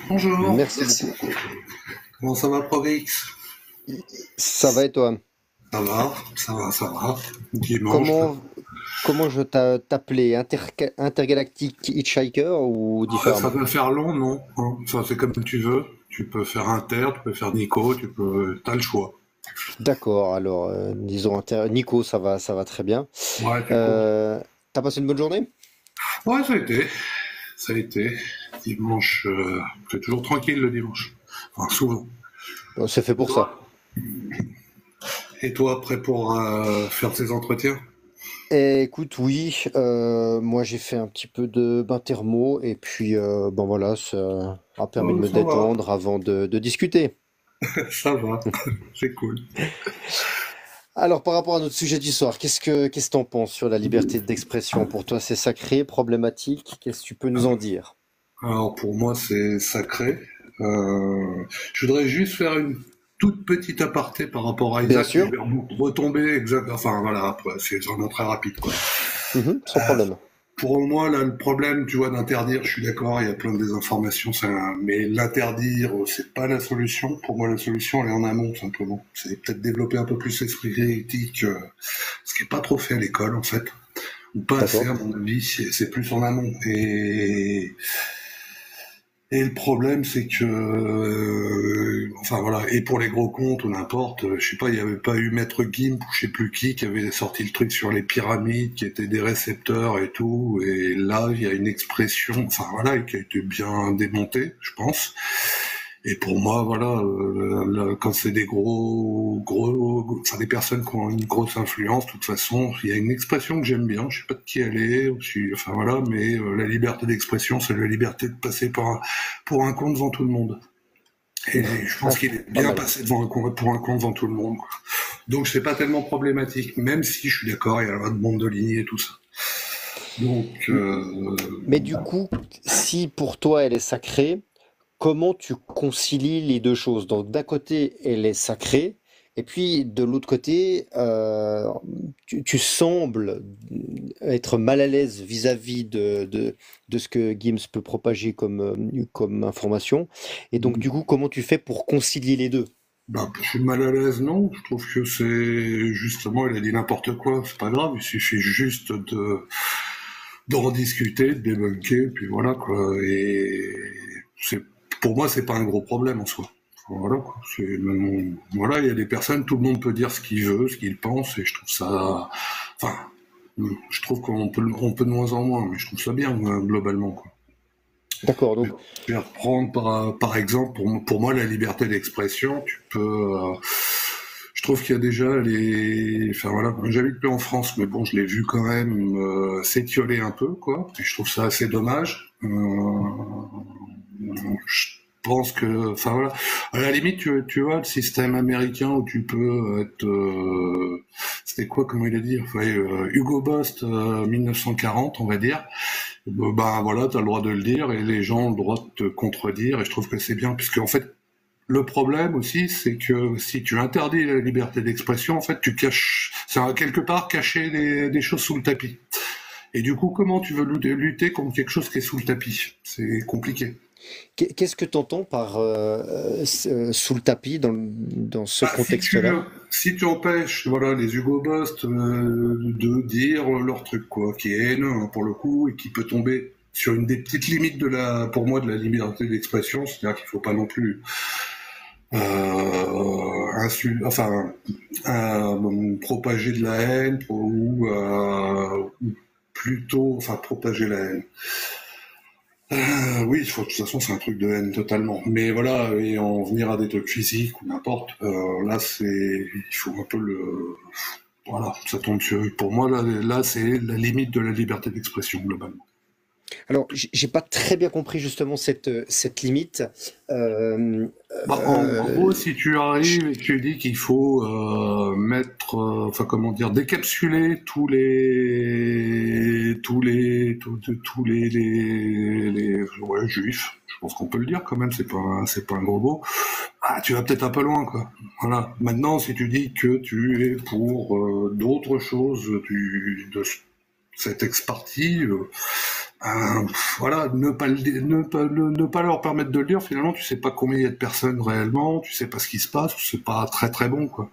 Bonjour, Merci merci. beaucoup. Comment ça va, Progrix? Ça va et toi? Ça va, ça va, ça va. Dimanche, là. Comment, comment je t'appelais? Intergalactic Hitchhiker ou Ah, ça différemment? va faire long, non? Hein, ça, c'est comme tu veux. Tu peux faire Inter, tu peux faire Nico, t'as le choix. D'accord, alors disons Nico, ça va très bien. Ouais, c'est cool. Euh, T'as passé une bonne journée? Ouais, ça a été. Ça a été. Dimanche, c'est toujours tranquille le dimanche. Enfin, souvent. Bon, c'est fait Et pour ça. toi? Et toi, prêt pour faire tes entretiens? Et écoute, oui, moi j'ai fait un petit peu de bain thermo et puis bon voilà, ça a permis de me Ça va, détendre avant de discuter. ça va. C'est cool. Alors, par rapport à notre sujet du soir, qu'est-ce que t'en penses sur la liberté d'expression? Pour toi, c'est sacré, problématique? Qu'est-ce que tu peux nous en dire? Alors pour moi, c'est sacré. Je voudrais juste faire une toute petite aparté par rapport à Bien Isaac, puis je sûr, vais retomber exact. Enfin voilà, après c'est vraiment très rapide quoi. sans problème. Pour moi, là, le problème, tu vois, d'interdire, je suis d'accord, il y a plein de désinformations, mais l'interdire, c'est pas la solution. Pour moi, la solution, elle est en amont, simplement. C'est peut-être développer un peu plus l'esprit critique, ce qui est pas trop fait à l'école, en fait. Ou pas assez, D'accord. à mon avis, c'est plus en amont. Et le problème, c'est que, enfin voilà, et pour les gros comptes ou n'importe, je sais pas, il y avait pas eu Maître Gimp ou je sais plus qui avait sorti le truc sur les pyramides, qui étaient des récepteurs et tout, et là, il y a une expression, enfin voilà, qui a été bien démontée, je pense. Et pour moi, voilà, quand c'est des enfin des personnes qui ont une grosse influence, de toute façon, il y a une expression que j'aime bien, je sais pas de qui elle est, enfin voilà, mais la liberté d'expression, c'est la liberté de passer pour un con devant tout le monde. Et je Ah, pense qu'il est pas bien mal. passé pour un con devant tout le monde, quoi. Donc c'est pas tellement problématique, même si je suis d'accord, il y a la loi de Bandolini et tout ça. Donc, M- Mais du coup, si pour toi elle est sacrée, comment tu concilies les deux choses? Donc d'un côté, elle est sacrée, et puis de l'autre côté, tu sembles être mal à l'aise vis-à-vis de ce que Gims peut propager comme information. Et donc du coup, comment tu fais pour concilier les deux? bah, je suis mal à l'aise, non. Je trouve que c'est justement, il a dit n'importe quoi, c'est pas grave. Il suffit juste d'en discuter, de débunker, puis voilà quoi. Et c'est, pour moi, c'est pas un gros problème en soi. Voilà quoi. Voilà, il y a des personnes, tout le monde peut dire ce qu'il veut, ce qu'il pense, et je trouve ça, enfin, je trouve on peut de moins en moins, mais je trouve ça bien globalement quoi. D'accord, Je donc vais reprendre par exemple, pour moi, la liberté d'expression, tu peux. Je trouve qu'il y a déjà les. Enfin voilà, j'habite plus en France, mais bon, je l'ai vu quand même s'étioler un peu, quoi. Et je trouve ça assez dommage. Je pense que. Enfin voilà. À la limite, tu vois, le système américain où tu peux être. C'était quoi, comment il a dit ouais, Hugo Boss 1940, on va dire. Ben voilà, tu as le droit de le dire et les gens ont le droit de te contredire et je trouve que c'est bien puisque en fait le problème aussi c'est que si tu interdis la liberté d'expression en fait tu caches c'est quelque part cacher des choses sous le tapis et du coup comment tu veux lutter contre quelque chose qui est sous le tapis, c'est compliqué. qu'est-ce que tu entends par sous le tapis dans ce Bah, contexte-là? si tu empêches voilà les Hugo Boss de dire leur truc quoi qui est haineux hein, pour le coup et qui peut tomber sur une des petites limites de la pour moi de la liberté d'expression, c'est-à-dire qu'il faut pas non plus enfin, propager de la haine ou plutôt, enfin, propager la haine. Oui, de toute façon, c'est un truc de haine totalement. Mais voilà, et en venir à des trucs physiques ou n'importe, là, il faut un peu voilà, ça tombe sur, pour moi, là, c'est la limite de la liberté d'expression, globalement. Alors, j'ai pas très bien compris justement cette limite. Euh, Bah, en gros, euh, si tu je- arrives et que tu dis qu'il faut mettre, enfin comment dire, décapsuler tous les ouais, juifs, je pense qu'on peut le dire quand même, c'est pas un gros mot. Ah, tu vas peut-être un peu loin, quoi. Voilà. Maintenant, si tu dis que tu es pour d'autres choses de cette ex-partie, voilà, ne pas leur permettre de le dire, finalement, tu sais pas combien il y a de personnes réellement, tu sais pas ce qui se passe, c'est pas très très bon, quoi.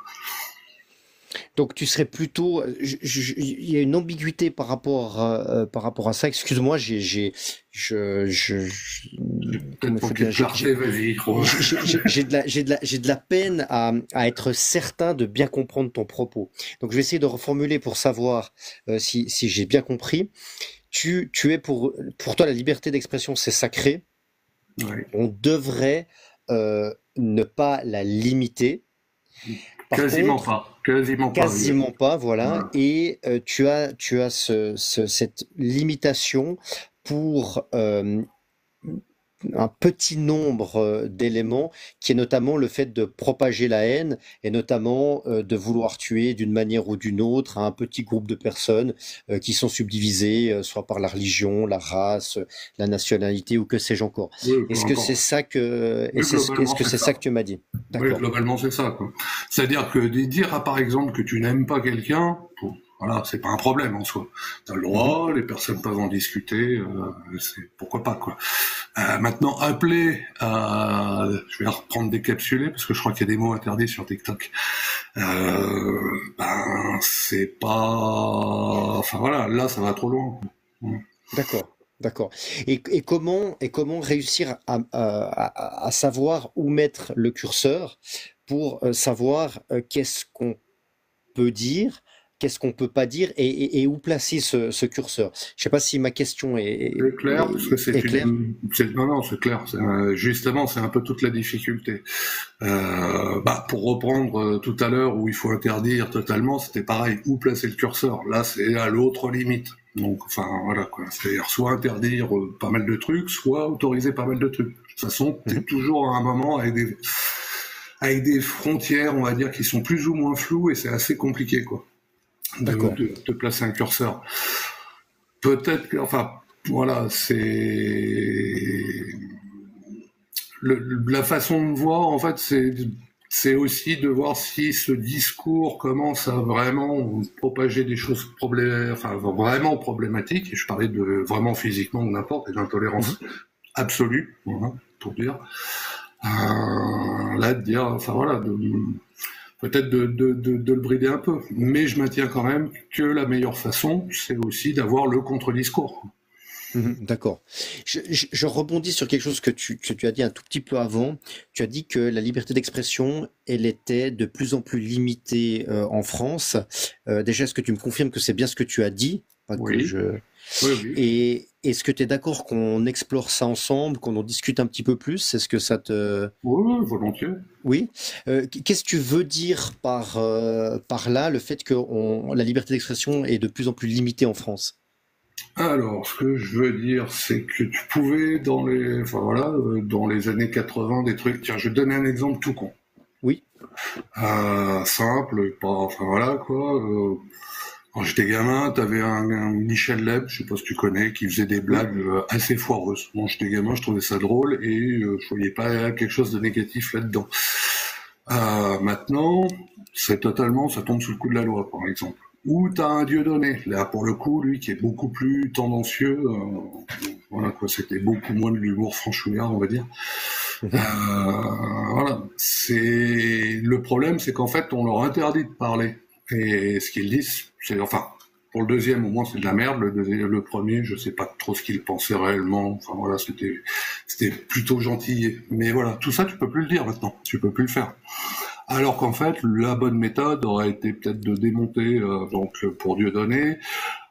Donc tu serais plutôt, il y a une ambiguïté par rapport à ça. Excuse-moi, comment Peut-être il faut manquer dire, de clarté, vas-y, trop. j'ai de la peine à être certain de bien comprendre ton propos. Donc je vais essayer de reformuler pour savoir si j'ai bien compris. Tu es pour toi la liberté d'expression c'est sacré. Ouais. On devrait ne pas la limiter. Par Quasiment contre, pas, quasiment pas, oui. quasiment pas, voilà. Voilà. Et tu as cette limitation pour un petit nombre d'éléments, qui est notamment le fait de propager la haine et notamment de vouloir tuer d'une manière ou d'une autre un petit groupe de personnes qui sont subdivisées, soit par la religion, la race, la nationalité ou que sais-je encore. Oui, peu Est-ce que c'est importe. ça que, Oui, est-ce globalement, que c'est c'est ça ça. que tu m'as dit? Oui, D'accord. globalement, c'est ça, quoi. C'est-à-dire que de dire, par exemple, que tu n'aimes pas quelqu'un, bon, voilà, c'est pas un problème en soi. T'as le Mhm. droit, les personnes peuvent en discuter, pourquoi pas, quoi. Maintenant, appeler à, je vais reprendre décapsulé, parce que je crois qu'il y a des mots interdits sur TikTok. C'est pas, enfin voilà, là, ça va trop loin. D'accord, d'accord. Et comment réussir à savoir où mettre le curseur pour savoir qu'est-ce qu'on peut dire, qu'est-ce qu'on peut pas dire et où placer ce curseur. Je sais pas si ma question C'est clair, parce que est claire. non, non, c'est clair. Justement, c'est un peu toute la difficulté. Pour reprendre tout à l'heure où il faut interdire totalement, c'était pareil. Où placer le curseur? Là, c'est à l'autre limite. Donc, enfin, voilà, quoi. C'est-à-dire soit interdire pas mal de trucs, soit autoriser pas mal de trucs. De toute façon, t'es Mhm. toujours à un moment avec des frontières, on va dire, qui sont plus ou moins floues et c'est assez compliqué, quoi, D'accord. de placer un curseur. Peut-être que, enfin, voilà, la façon de voir, en fait, c'est aussi de voir si ce discours commence à vraiment propager des choses enfin, vraiment problématiques. Et je parlais de vraiment physiquement ou n'importe, et Mhm. d'intolérance absolue, voilà, pour dire. Là, de dire, enfin voilà, peut-être de le brider un peu. Mais je maintiens quand même que la meilleure façon, c'est aussi d'avoir le contre-discours. Mhm. D'accord. Je rebondis sur quelque chose que tu as dit un tout petit peu avant. Tu as dit que la liberté d'expression, elle était de plus en plus limitée en France. Déjà, est-ce que tu me confirmes que c'est bien ce que tu as dit? Pas que Oui, je... oui, oui. Et est-ce que tu es d'accord qu'on explore ça ensemble, qu'on en discute un petit peu plus? Est-ce que ça te... Oui, oui, volontiers. Oui. Qu'est-ce que tu veux dire par là, le fait que la liberté d'expression est de plus en plus limitée en France? Alors, ce que je veux dire, c'est que tu pouvais enfin voilà, dans les années 80, des trucs. Tiens, je vais te donner un exemple tout con, Oui. simple, pas, enfin voilà quoi. Quand j'étais gamin, t'avais un Michel Leb, je sais pas si tu connais, qui faisait des Oui. blagues assez foireuses. Quand j'étais gamin, je trouvais ça drôle et je voyais pas quelque chose de négatif là-dedans. Maintenant, c'est totalement, ça tombe sous le coup de la loi, par exemple. Ou t'as un Dieudonné, là pour le coup, lui qui est beaucoup plus tendancieux, voilà quoi, c'était beaucoup moins de l'humour franchouillard, on va dire. Mhm. Voilà, c'est le problème, c'est qu'en fait on leur interdit de parler. Et ce qu'ils disent, c'est enfin pour le deuxième au moins c'est de la merde. Le premier, je sais pas trop ce qu'il pensait réellement. Enfin voilà, c'était plutôt gentil. Mais voilà, tout ça tu peux plus le dire maintenant, tu peux plus le faire. Alors qu'en fait, la bonne méthode aurait été peut-être de démonter, pour Dieudonné,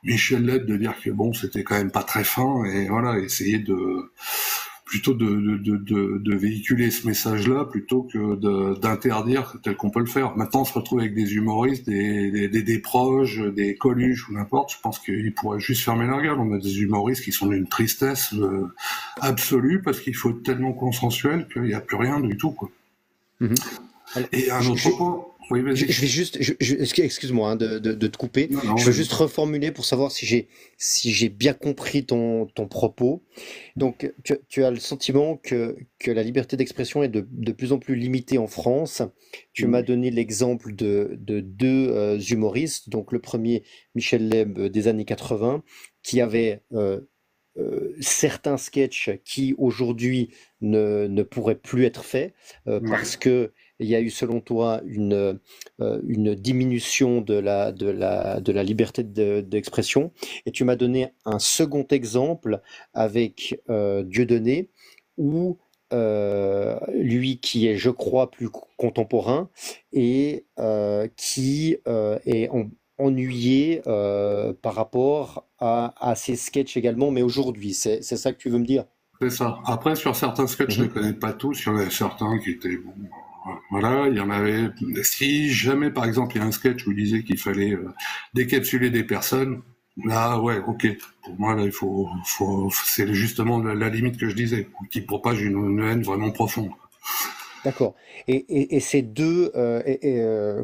Michel Leb de dire que bon, c'était quand même pas très fin, et voilà, essayer plutôt de véhiculer ce message-là plutôt que d'interdire tel qu'on peut le faire. Maintenant, on se retrouve avec des humoristes, des proches, des Coluche ou n'importe, je pense qu'ils pourraient juste fermer leur gueule. On a des humoristes qui sont d'une tristesse absolue parce qu'il faut être tellement consensuel qu'il n'y a plus rien du tout, quoi. Mhm. Alors, Et un autre point. Oui, vas-y. je vais juste, excuse-moi hein, de te couper. Non, non, Je veux vas-y. juste reformuler pour savoir si j'ai bien compris ton propos. Donc, tu as le sentiment que la liberté d'expression est de plus en plus limitée en France. Tu m'as Oui. donné l'exemple de deux humoristes. Donc, le premier, Michel Leb des années 80, qui avait certains sketchs qui aujourd'hui ne pourraient plus être faits Ouais, parce que il y a eu selon toi une diminution de la liberté d'expression. Et tu m'as donné un second exemple avec Dieudonné, où lui qui est, je crois, plus contemporain et qui est ennuyé par rapport à ses sketchs également, mais aujourd'hui, c'est ça que tu veux me dire? c'est ça. Après, sur certains sketchs, je ne Mhm. les connais pas tous. Il y en avait certains qui étaient bon. Voilà, il y en avait. Si jamais, par exemple, il y a un sketch où il disait qu'il fallait décapsuler des personnes, là, ouais, ok. Pour moi, là, c'est justement la limite que je disais, qui propage une haine vraiment profonde. D'accord. Et ces deux,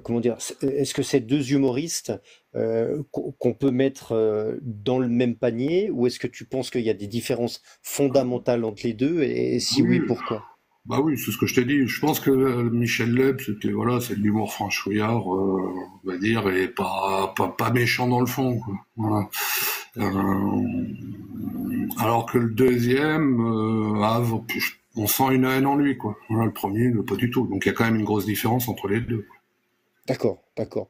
comment dire, est-ce que ces deux humoristes qu'on peut mettre dans le même panier, ou est-ce que tu penses qu'il y a des différences fondamentales entre les deux, et si oui, Oui, pourquoi? bah oui, c'est ce que je t'ai dit. Je pense que Michel Leb, c'était voilà, c'est de l'humour franchouillard, on va dire, et pas méchant dans le fond, quoi. Voilà. Alors que le deuxième, on sent une haine en lui, quoi. Voilà, le premier, pas du tout. Donc il y a quand même une grosse différence entre les deux. D'accord, d'accord.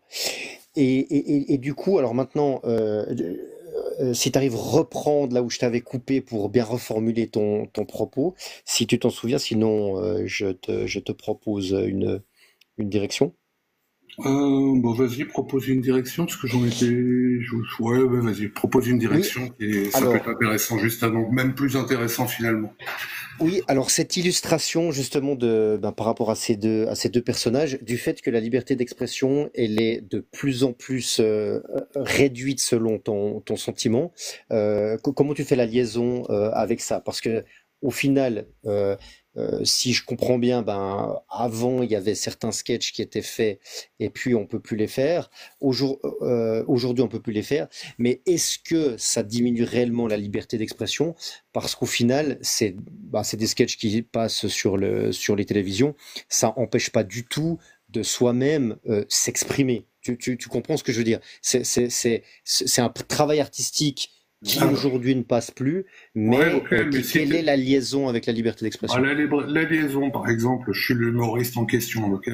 Et du coup, alors maintenant, si tu arrives à reprendre là où je t'avais coupé pour bien reformuler ton propos, si tu t'en souviens, sinon je te propose une direction. Bon, vas-y, propose une direction, parce que j'en étais. Ouais, vas-y, propose une Oui, direction, et ça peut être alors, intéressant juste avant, même plus intéressant finalement. oui, alors cette illustration justement ben, par rapport à ces deux personnages, du fait que la liberté d'expression, elle est de plus en plus réduite selon ton sentiment, comment tu fais la liaison avec ça? Parce que au final, si je comprends bien, ben avant il y avait certains sketchs qui étaient faits et puis on peut plus les faire. Aujourd'hui on peut plus les faire. Mais est-ce que ça diminue réellement la liberté d'expression? Parce qu'au final, c'est des sketchs qui passent sur les télévisions. Ça empêche pas du tout de soi-même s'exprimer. Tu comprends ce que je veux dire? C'est un travail artistique qui Ah, aujourd'hui ne passe plus, ouais, mais ok, mais si quelle est la liaison avec la liberté d'expression? la liaison, par exemple, je suis l'humoriste en question, ok?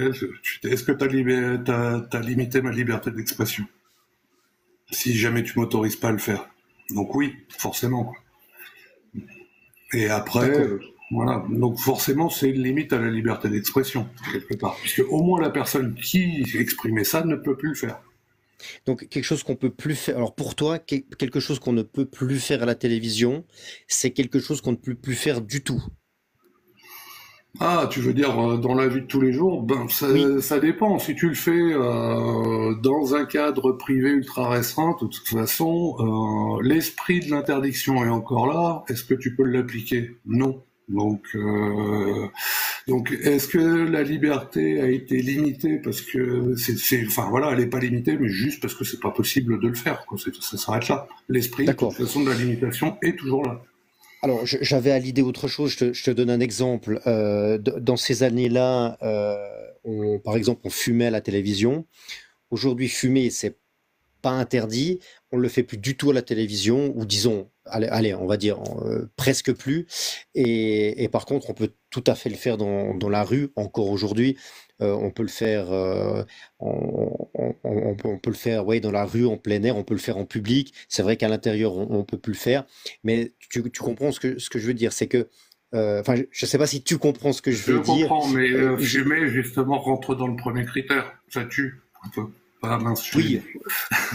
Est-ce que t'as limité ma liberté d'expression? Si jamais tu m'autorises pas à le faire. Donc oui, forcément, quoi. Et après, D'accord. voilà. Donc forcément, c'est une limite à la liberté d'expression, quelque part. Puisque au moins la personne qui exprimait ça ne peut plus le faire. Donc quelque chose qu'on peut plus faire. Alors pour toi, quelque chose qu'on ne peut plus faire à la télévision, c'est quelque chose qu'on ne peut plus faire du tout. Ah, tu veux dire dans la vie de tous les jours? Ben, Oui, ça dépend. Si tu le fais dans un cadre privé ultra restreint, de toute façon, l'esprit de l'interdiction est encore là. Est-ce que tu peux l'appliquer? Non. Donc, est-ce que la liberté a été limitée parce que enfin voilà, elle n'est pas limitée, mais juste parce que c'est pas possible de le faire, quoi. Ça s'arrête là. L'esprit, de toute d'accord. façon, de la limitation est toujours là. Alors, j'avais à l'idée autre chose. Je te donne un exemple. Dans ces années-là, par exemple, on fumait à la télévision. Aujourd'hui, fumer, c'est pas interdit. On le fait plus du tout à la télévision, ou disons, allez, on va dire presque plus. Et par contre, on peut tout à fait le faire dans la rue encore aujourd'hui. On peut le faire, on peut le faire, ouais, dans la rue, en plein air. On peut le faire en public. C'est vrai qu'à l'intérieur, on peut plus le faire. Mais tu comprends ce que je veux dire, c'est que, enfin, je sais pas si tu comprends ce que je Je veux dire. comprends, mais J'ai- fumer, justement, rentre dans le premier critère. Ça tue, un peu. Ah mince, je l'ai dit. oui,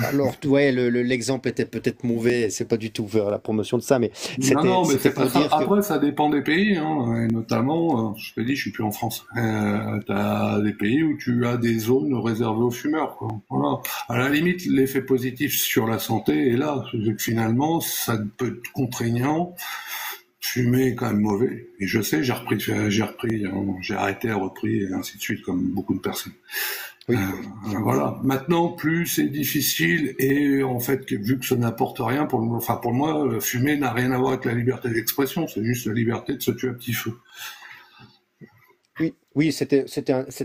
alors, ouais, l'exemple était peut-être mauvais, c'est pas du tout vers la promotion de ça, mais Non, non, mais c'était c'est pas pour ça. dire que, Après, ça dépend des pays, hein, et notamment, je te dis, je suis plus en France. T'as des pays où tu as des zones réservées aux fumeurs, quoi. Voilà. À la limite, l'effet positif sur la santé est là. C'est que finalement, ça peut être contraignant. Fumer est quand même mauvais. Et je sais, j'ai arrêté, repris, et ainsi de suite, comme beaucoup de personnes. Euh, oui, voilà. Maintenant, plus c'est difficile et en fait, vu que ça n'apporte rien pour moi, fumer n'a rien à voir avec la liberté d'expression. C'est juste la liberté de se tuer à petit feu. oui, oui, c'était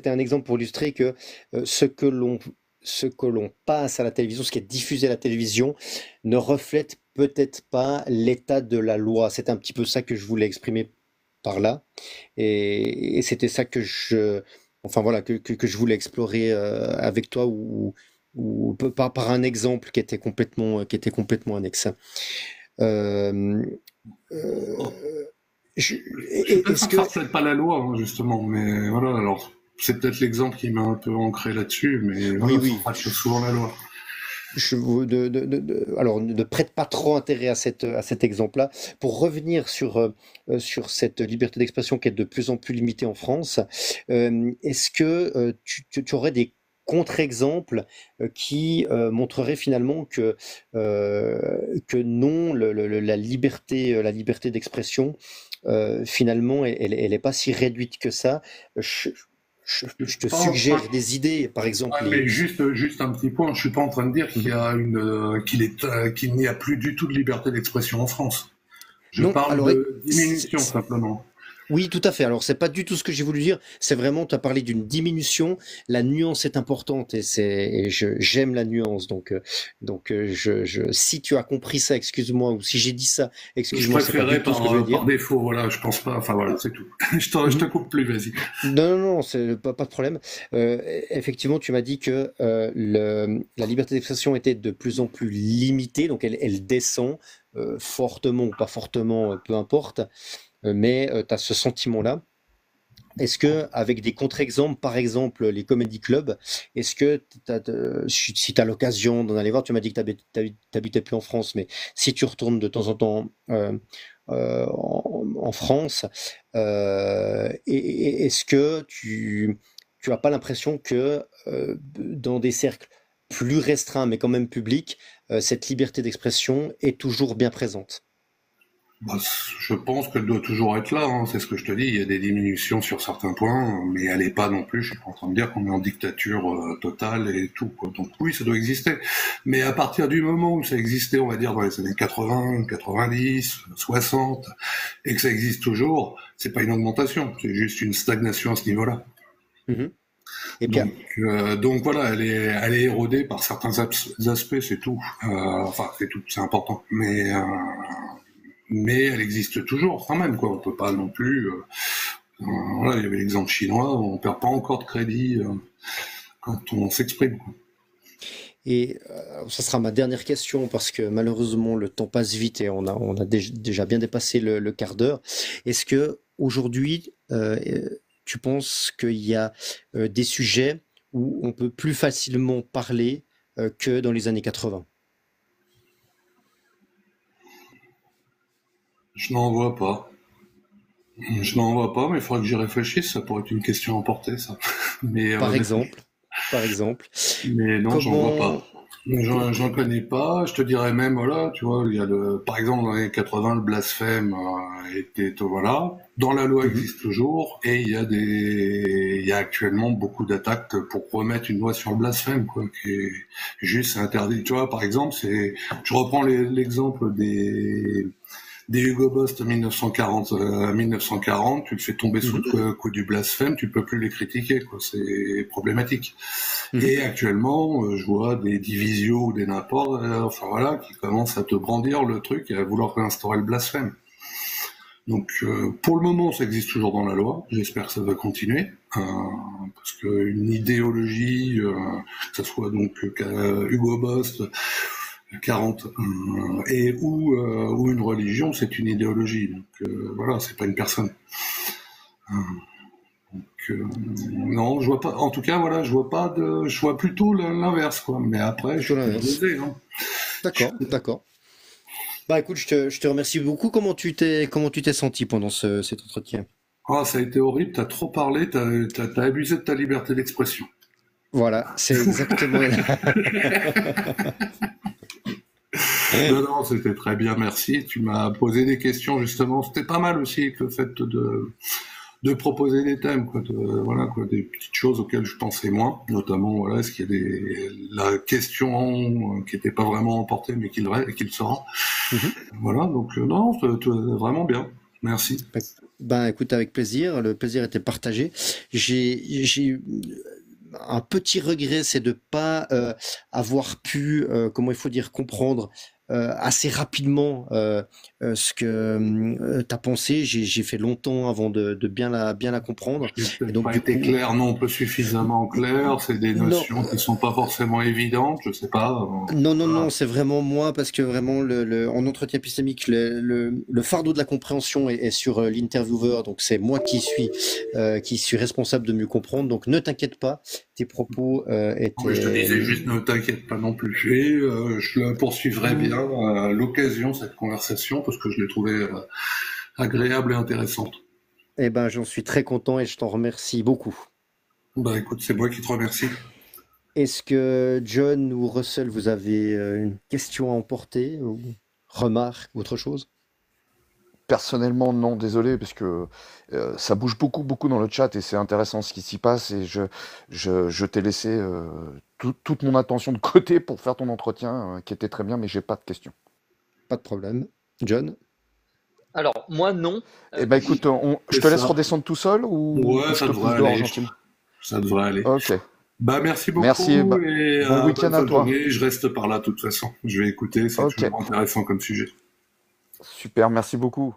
un exemple pour illustrer que ce que l'on ce que l'on passe à la télévision, ce qui est diffusé à la télévision, ne reflète peut-être pas l'état de la loi. C'est un petit peu ça que je voulais exprimer par là. Et c'était ça enfin voilà, que je voulais explorer avec toi ou par un exemple qui était complètement annexe. Euh, Oh, euh, je suis pas sûr Est-ce que ça que reflète pas la loi, hein, justement, mais voilà, alors c'est peut-être l'exemple qui m'a un peu ancré là-dessus, mais oui, voilà, ça oui, reflète souvent la loi. alors ne prête pas trop intérêt à cet exemple-là. Pour revenir sur cette liberté d'expression qui est de plus en plus limitée en France, est-ce que tu aurais des contre-exemples qui montreraient finalement que non, la liberté d'expression, finalement, elle est pas si réduite que ça. Je, Je je suis te pas en train. suggère des idées, par exemple Ouais, mais juste un petit point, je suis pas en train de dire qu'il y Mhm. a qu'il n'y a plus du tout de liberté d'expression en France. Je Non, parle alors de diminution simplement. oui, tout à fait. Alors, c'est pas du tout ce que j'ai voulu dire. C'est vraiment, tu as parlé d'une diminution. La nuance est importante j'aime la nuance. Si tu as compris ça, excuse-moi, ou si j'ai dit ça, Je excuse-moi, c'est pas du préférais tout ce que je voulais par dire. défaut, voilà, je pense pas, enfin voilà, c'est tout. Je te Mhm. coupe plus, vas-y. Non, non, non, c'est pas de problème. Effectivement, tu m'as dit que la liberté d'expression était de plus en plus limitée, donc elle descend fortement ou pas fortement, peu importe. Mais tu as ce sentiment-là. Est-ce que, avec des contre-exemples, par exemple les comédie clubs, est-ce que si tu as l'occasion d'en aller voir, tu m'as dit que tu n'habitais plus en France, mais si tu retournes de temps en temps en France, est-ce que tu as pas l'impression que dans des cercles plus restreints, mais quand même publics, cette liberté d'expression est toujours bien présente? Bah, je pense qu'elle doit toujours être là, hein, c'est ce que je te dis, il y a des diminutions sur certains points, mais elle n'est pas non plus, je suis pas en train de dire qu'on est en dictature totale et tout, quoi. Donc oui, ça doit exister. Mais à partir du moment où ça existait, on va dire dans les années 80, 90, 60, et que ça existe toujours, c'est pas une augmentation, c'est juste une stagnation à ce niveau-là. Mhm. Et puis, Donc voilà, elle est érodée par certains aspects, c'est tout. Enfin, c'est tout, c'est important. Mais elle existe toujours quand même, quoi. On peut pas non plus. Voilà, il y avait l'exemple chinois, on perd pas encore de crédit quand on s'exprime, quoi. Ça sera ma dernière question parce que malheureusement le temps passe vite et on a déjà bien dépassé le quart d'heure. Est-ce que aujourd'hui, tu penses qu'il y a des sujets où on peut plus facilement parler que dans les années 80? Je n'en vois pas. Je n'en vois pas, mais il faudrait que j'y réfléchisse. Ça pourrait être une question à emporter, ça. Mais Par exemple, par exemple, Mais non, j'en vois pas. comment, co- J'en co- connais pas. Je te dirais même, voilà, tu vois, il y a par exemple, dans les années 80, le blasphème était, voilà, dans la loi Mhm, existe toujours, et il y a actuellement beaucoup d'attaques pour remettre une loi sur le blasphème, quoi, qui est juste interdit. Tu vois, par exemple, je reprends l'exemple des Hugo Boss de 1940, tu le fais tomber sous mhm, le coup du blasphème, tu peux plus les critiquer, quoi. C'est problématique. mhm. Et actuellement, je vois des divisions ou des n'importe, enfin voilà, qui commencent à te brandir le truc et à vouloir réinstaurer le blasphème. Donc, pour le moment, ça existe toujours dans la loi. J'espère que ça va continuer, parce qu'une idéologie, que ce soit donc Hugo Boss, 40 ou une religion, c'est une idéologie. Donc voilà, c'est pas une personne. Non, je vois pas. En tout cas, voilà, je vois plutôt l'inverse, quoi. Mais après, je Plutôt suis peut-être l'inverse. biaisé, hein. D'accord, d'accord. Bah écoute, je te remercie beaucoup. Comment tu t'es senti pendant cet entretien? Ah, ça a été horrible. T'as trop parlé. T'as abusé de ta liberté d'expression. Voilà, c'est exactement. Non, non, c'était très bien, merci. Tu m'as posé des questions justement. C'était pas mal aussi que le fait de proposer des thèmes, quoi, voilà, quoi, des petites choses auxquelles je pensais moins, notamment, voilà, est-ce qu'il y a la question qui n'était pas vraiment emportée, mais qui le sera. Mhm. Voilà, donc non, vraiment bien. Merci. Ben, écoute, avec plaisir. Le plaisir était partagé. J'ai un petit regret, c'est de pas avoir pu, comment il faut dire, comprendre assez rapidement ce que tu as pensé. J'ai fait longtemps avant de bien la comprendre. J'ai Et peut-être donc pas du été coup, clair non plus suffisamment clair. C'est des non, notions qui sont pas forcément évidentes. Je sais pas. non, Voilà. c'est vraiment moi parce que vraiment en entretien épistémique, le fardeau de la compréhension est sur l'intervieweur, donc c'est moi qui suis responsable de mieux comprendre. Donc ne t'inquiète pas, tes propos Mais je te étaient disais juste, ne t'inquiète pas non plus. Et je la poursuivrai bien à l'occasion cette conversation parce que je l'ai trouvée agréable et intéressante. eh ben, j'en suis très content et je t'en remercie beaucoup. Bah écoute, c'est moi qui te remercie. Est-ce que John ou Russell, vous avez une question à emporter ou remarque ou autre chose? Personnellement, non, désolé, parce que ça bouge beaucoup, beaucoup dans le chat et c'est intéressant ce qui s'y passe. Et je t'ai laissé toute mon attention de côté pour faire ton entretien, qui était très bien, mais j'ai pas de questions. Pas de problème. John? Alors, moi, non. Eh ben écoute, je C'est te laisse ça. redescendre tout seul ou Ouais, je ça te devrait pousse dehors aller. gentiment? Ça devrait aller. Ok, Bah merci merci, beaucoup et bon bonne week-end fin à de toi. journée. Je reste par là de toute façon. Je vais écouter, c'est Ok, toujours intéressant comme sujet. super, merci beaucoup.